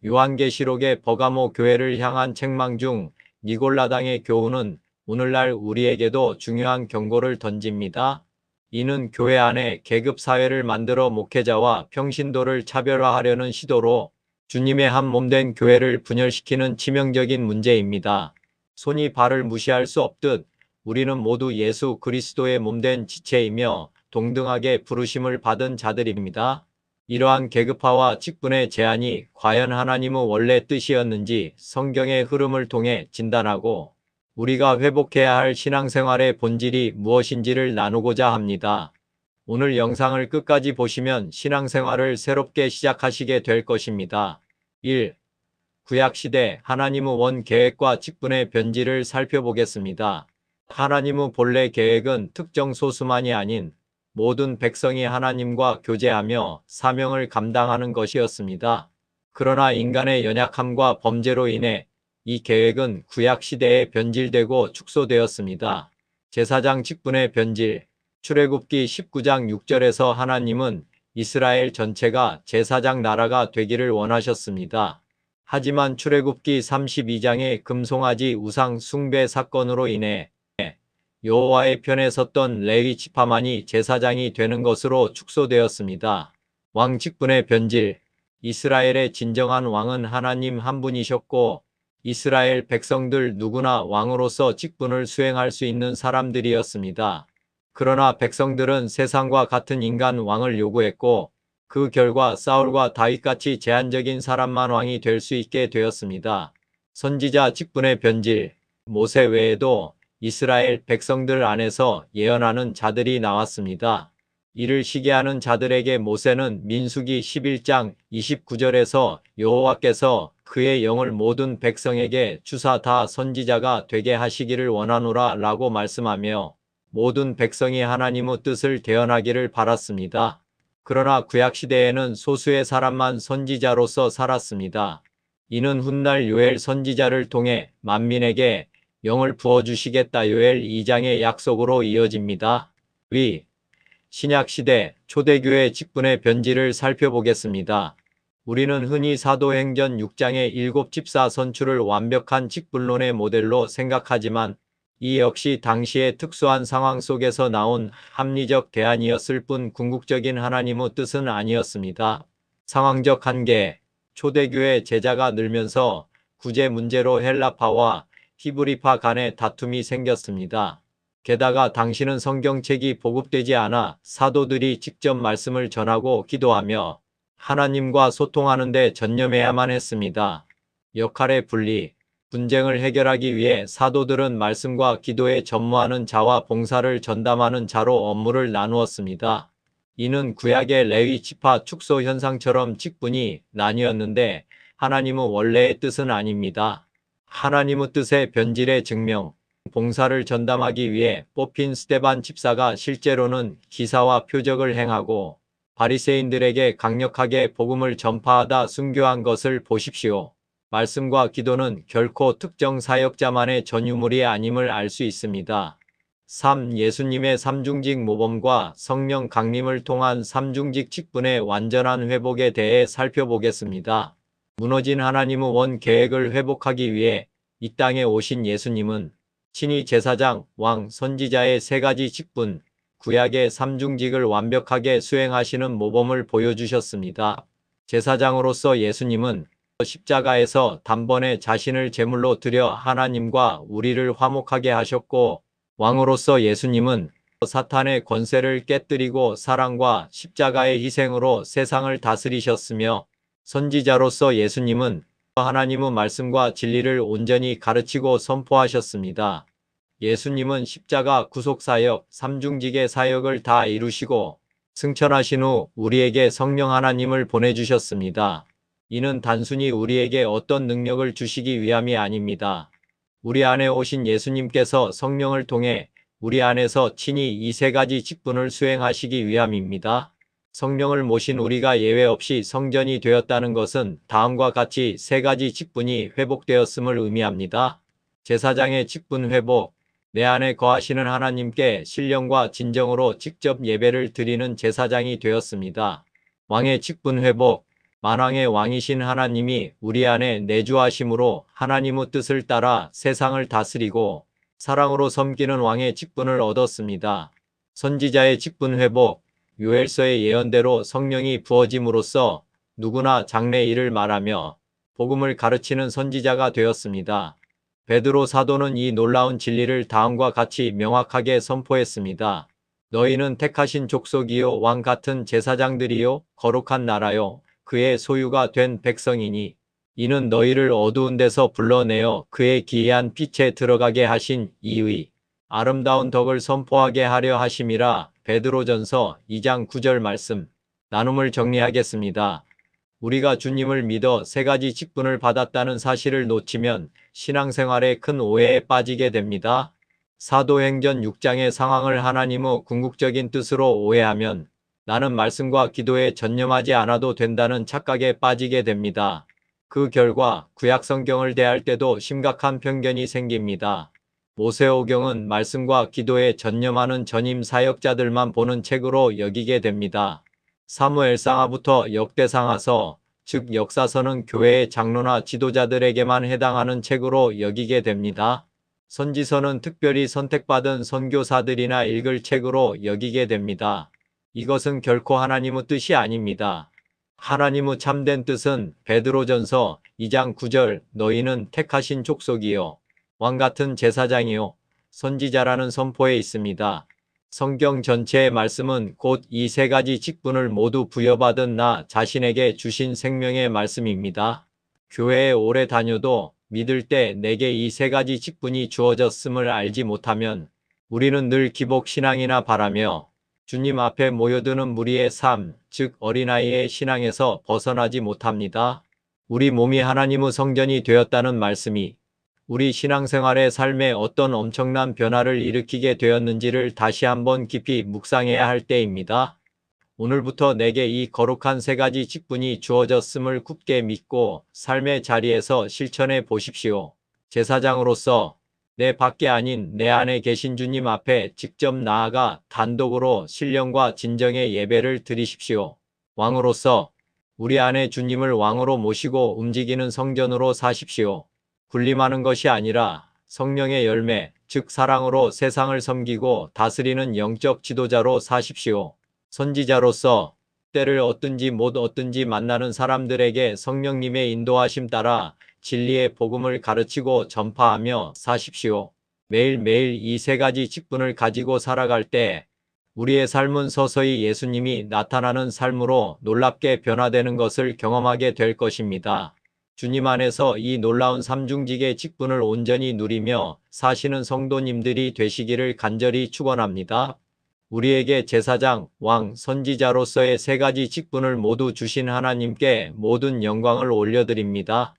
요한계시록의 버가모 교회를 향한 책망 중 니골라당의 교훈은 오늘날 우리에게도 중요한 경고를 던집니다. 이는 교회 안에 계급사회를 만들어 목회자와 평신도를 차별화하려는 시도로 주님의 한 몸된 교회를 분열시키는 치명적인 문제입니다. 손이 발을 무시할 수 없듯 우리는 모두 예수 그리스도의 몸된 지체이며 동등하게 부르심을 받은 자들입니다. 이러한 계급화와 직분의 제한이 과연 하나님의 원래 뜻이었는지 성경의 흐름을 통해 진단하고 우리가 회복해야 할 신앙생활의 본질이 무엇인지를 나누고자 합니다. 오늘 영상을 끝까지 보시면 신앙생활을 새롭게 시작하시게 될 것입니다. 1. 구약시대 하나님의 원 계획과 직분의 변질을 살펴보겠습니다. 하나님의 본래 계획은 특정 소수만이 아닌 모든 백성이 하나님과 교제하며 사명을 감당하는 것이었습니다. 그러나 인간의 연약함과 범죄로 인해 이 계획은 구약시대에 변질되고 축소되었습니다. 제사장 직분의 변질. 출애굽기 19장 6절에서 하나님은 이스라엘 전체가 제사장 나라가 되기를 원하셨습니다. 하지만 출애굽기 32장의 금송아지 우상 숭배 사건으로 인해 여호와의 편에 섰던 레위 지파만이 제사장이 되는 것으로 축소되었습니다. 왕 직분의 변질. 이스라엘의 진정한 왕은 하나님 한 분이셨고 이스라엘 백성들 누구나 왕으로서 직분을 수행할 수 있는 사람들이었습니다. 그러나 백성들은 세상과 같은 인간 왕을 요구했고 그 결과 사울과 다윗같이 제한적인 사람만 왕이 될 수 있게 되었습니다. 선지자 직분의 변질. 모세 외에도 이스라엘 백성들 안에서 예언하는 자들이 나왔습니다. 이를 시기하는 자들에게 모세는 민수기 11장 29절에서 여호와께서 그의 영을 모든 백성에게 주사 다 선지자가 되게 하시기를 원하노라 라고 말씀하며 모든 백성이 하나님의 뜻을 대언하기를 바랐습니다. 그러나 구약시대에는 소수의 사람만 선지자로서 살았습니다. 이는 훗날 요엘 선지자를 통해 만민에게 영을 부어주시겠다 요엘 2장의 약속으로 이어집니다. 위. 신약시대 초대교회 직분의 변질을 살펴보겠습니다. 우리는 흔히 사도행전 6장의 7집사 선출을 완벽한 직분론의 모델로 생각하지만 이 역시 당시의 특수한 상황 속에서 나온 합리적 대안이었을 뿐 궁극적인 하나님의 뜻은 아니었습니다. 상황적 한계. 초대교회 제자가 늘면서 구제 문제로 헬라파와 히브리파 간의 다툼이 생겼습니다. 게다가 당시는 성경책이 보급되지 않아 사도들이 직접 말씀을 전하고 기도하며 하나님과 소통하는 데 전념해야만 했습니다. 역할의 분리. 분쟁을 해결하기 위해 사도들은 말씀과 기도에 전무하는 자와 봉사를 전담하는 자로 업무를 나누었습니다. 이는 구약의 레위 지파 축소 현상처럼 직분이 나뉘었는데 하나님의 원래의 뜻은 아닙니다. 하나님의 뜻의 변질의 증명. 봉사를 전담하기 위해 뽑힌 스데반 집사가 실제로는 기사와 표적을 행하고 바리새인들에게 강력하게 복음을 전파하다 순교한 것을 보십시오. 말씀과 기도는 결코 특정 사역자만의 전유물이 아님을 알 수 있습니다. 3. 예수님의 삼중직 모범과 성령 강림을 통한 삼중직 직분의 완전한 회복에 대해 살펴보겠습니다. 무너진 하나님의 원 계획을 회복하기 위해 이 땅에 오신 예수님은 친히 제사장, 왕, 선지자의 세 가지 직분, 구약의 삼중직을 완벽하게 수행하시는 모범을 보여주셨습니다. 제사장으로서 예수님은 십자가에서 단번에 자신을 제물로 드려 하나님과 우리를 화목하게 하셨고 왕으로서 예수님은 사탄의 권세를 깨뜨리고 사랑과 십자가의 희생으로 세상을 다스리셨으며 선지자로서 예수님은 하나님의 말씀과 진리를 온전히 가르치고 선포하셨습니다. 예수님은 십자가 구속사역, 삼중직의 사역을 다 이루시고 승천하신 후 우리에게 성령 하나님을 보내주셨습니다. 이는 단순히 우리에게 어떤 능력을 주시기 위함이 아닙니다. 우리 안에 오신 예수님께서 성령을 통해 우리 안에서 친히 이 세 가지 직분을 수행하시기 위함입니다. 성령을 모신 우리가 예외 없이 성전이 되었다는 것은 다음과 같이 세 가지 직분이 회복되었음을 의미합니다. 제사장의 직분 회복. 내 안에 거하시는 하나님께 신령과 진정으로 직접 예배를 드리는 제사장이 되었습니다. 왕의 직분 회복. 만왕의 왕이신 하나님이 우리 안에 내주하심으로 하나님의 뜻을 따라 세상을 다스리고 사랑으로 섬기는 왕의 직분을 얻었습니다. 선지자의 직분 회복, 요엘서의 예언대로 성령이 부어짐으로써 누구나 장래 일을 말하며 복음을 가르치는 선지자가 되었습니다. 베드로 사도는 이 놀라운 진리를 다음과 같이 명확하게 선포했습니다. 너희는 택하신 족속이요 왕 같은 제사장들이요 거룩한 나라요 그의 소유가 된 백성이니 이는 너희를 어두운 데서 불러내어 그의 기이한 빛에 들어가게 하신 이의 아름다운 덕을 선포하게 하려 하심이라. 베드로전서 2장 9절 말씀. 나눔을 정리하겠습니다. 우리가 주님을 믿어 세 가지 직분을 받았다는 사실을 놓치면 신앙생활에 큰 오해에 빠지게 됩니다. 사도행전 6장의 상황을 하나님의 궁극적인 뜻으로 오해하면 나는 말씀과 기도에 전념하지 않아도 된다는 착각에 빠지게 됩니다. 그 결과 구약 성경을 대할 때도 심각한 편견이 생깁니다. 모세오경은 말씀과 기도에 전념하는 전임 사역자들만 보는 책으로 여기게 됩니다. 사무엘상하부터 역대상하서, 즉 역사서는 교회의 장로나 지도자들에게만 해당하는 책으로 여기게 됩니다. 선지서는 특별히 선택받은 선교사들이나 읽을 책으로 여기게 됩니다. 이것은 결코 하나님의 뜻이 아닙니다. 하나님의 참된 뜻은 베드로전서 2장 9절 너희는 택하신 족속이요 왕같은 제사장이요 선지자라는 선포에 있습니다. 성경 전체의 말씀은 곧 이 세 가지 직분을 모두 부여받은 나 자신에게 주신 생명의 말씀입니다. 교회에 오래 다녀도 믿을 때 내게 이 세 가지 직분이 주어졌음을 알지 못하면 우리는 늘 기복신앙이나 바라며 주님 앞에 모여드는 무리의 삶, 즉 어린아이의 신앙에서 벗어나지 못합니다. 우리 몸이 하나님의 성전이 되었다는 말씀이 우리 신앙생활의 삶에 어떤 엄청난 변화를 일으키게 되었는지를 다시 한번 깊이 묵상해야 할 때입니다. 오늘부터 내게 이 거룩한 세 가지 직분이 주어졌음을 굳게 믿고 삶의 자리에서 실천해 보십시오. 제사장으로서 내 밖에 아닌 내 안에 계신 주님 앞에 직접 나아가 단독으로 신령과 진정의 예배를 드리십시오. 왕으로서 우리 안에 주님을 왕으로 모시고 움직이는 성전으로 사십시오. 군림하는 것이 아니라 성령의 열매, 즉 사랑으로 세상을 섬기고 다스리는 영적 지도자로 사십시오. 선지자로서 때를 얻든지 못 얻든지 만나는 사람들에게 성령님의 인도하심 따라 진리의 복음을 가르치고 전파하며 사십시오. 매일매일 이 세 가지 직분을 가지고 살아갈 때 우리의 삶은 서서히 예수님이 나타나는 삶으로 놀랍게 변화되는 것을 경험하게 될 것입니다. 주님 안에서 이 놀라운 삼중직의 직분을 온전히 누리며 사시는 성도님들이 되시기를 간절히 축원합니다. 우리에게 제사장, 왕, 선지자로서의 세 가지 직분을 모두 주신 하나님께 모든 영광을 올려드립니다.